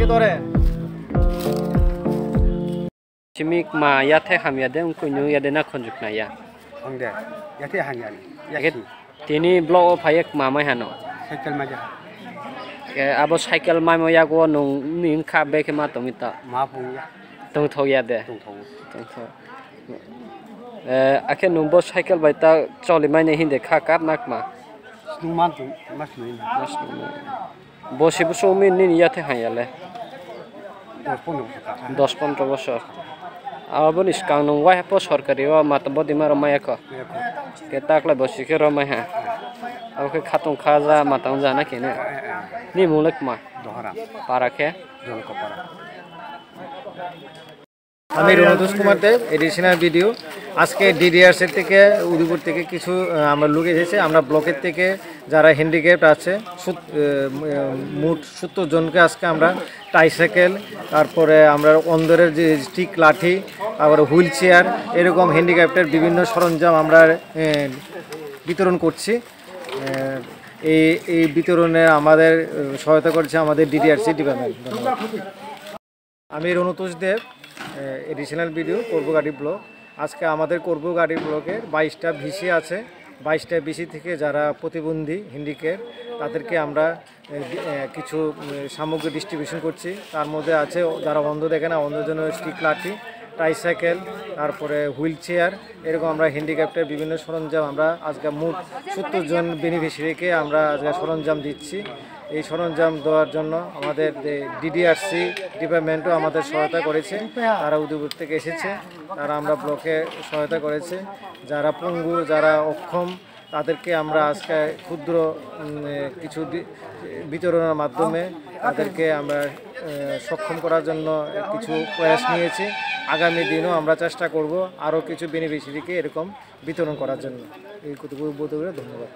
tore. Chimik ma ya the ham ya den kunyu ya dena konjuk na ya. Ongde. Ya te hanyal. Ya ki. Tini blog payek ma mai hano. Cycle maja. Ke abo cycle mai mo ya go nung ning kha be ke ma tomita. Ma pung ya. Tong tho ya de. Tung thong. Tong tho. Ake nung bo cycle bai ta choli mai ne hinde kha kap nak ma. Nung man tu mas noi. Bo shibu so min nin ya the hanyale. Pon 10-15 বছর আবন ইসকাং নং Y পো সরকারি ও মাতব দিমা রমায়া ক কে তাকলে বসি কে রমায় হ্যাঁ ওকে খাতং খাজা মাতাং জানা কেনে নি মুলক মা Dohara. পারাখে Jol ko para. আমি রণদোষ কুমার দেব এডিশনাল ভিডিও আজকে ডিডিআরসি থেকে উদয়পুর থেকে কিছু আমরা লোক এসেছে আমরা ব্লকের থেকে যারা হ্যান্ডিক্যাপ্ট আছে মোট 70 জনকে আজকে আমরা ট্রাইসাইকেল তারপরে আমরা অন্দরের যে স্টিক লাঠি আবার হুইল চেয়ার এরকম হ্যান্ডিক্যাপ্টের বিভিন্ন সরঞ্জাম আমরা বিতরণ করছি এই বিতরণে আমাদের সহায়তা করছে আমাদের ডিডিআরসি ডিপার্টমেন্ট। আমি রণতোষ দেব এডিশনাল ভিডিও করবগাড়ি ব্লক আজকে আমাদের করবগাড়ি ব্লকের 22টা ভিসি আছে 22টা ভিসি থেকে যারা প্রতিবন্ধী হ্যান্ডিক্যাপ তাদেরকে আমরা কিছু সামগ্রী ডিস্ট্রিবিউশন করছি তার মধ্যে আছে যারা অন্ধ দেখে না অন্ধের জন্য স্টিক লাঠি ট্রাইসাইকেল তারপরে হুইল চেয়ার এরকম আমরা হ্যান্ডিক্যাপ্টের বিভিন্ন সরঞ্জাম আমরা আজকে মোট 70 জন বেনিফিশিয়ারিকে আমরা আজকে সরঞ্জাম দিচ্ছি এই সরঞ্জাম দেওয়ার জন্য আমাদের ডিডিআরসি ডিপার্টমেন্টও আমাদের সহায়তা করেছে তারা উদয়পুর থেকে এসেছে তারা আমরা ব্লকে সহায়তা করেছে যারা পঙ্গু যারা অক্ষম তাদেরকে আমরা আজকে ক্ষুদ্র কিছু বিতরণের মাধ্যমে তাদেরকে আমরা সক্ষম করার জন্য কিছু প্রয়াস নিয়েছি আগামী দিনও আমরা চেষ্টা করব আরও কিছু বেনিফিশিয়ারিকে এরকম বিতরণ করার জন্য এই কতগুলো ধন্যবাদ।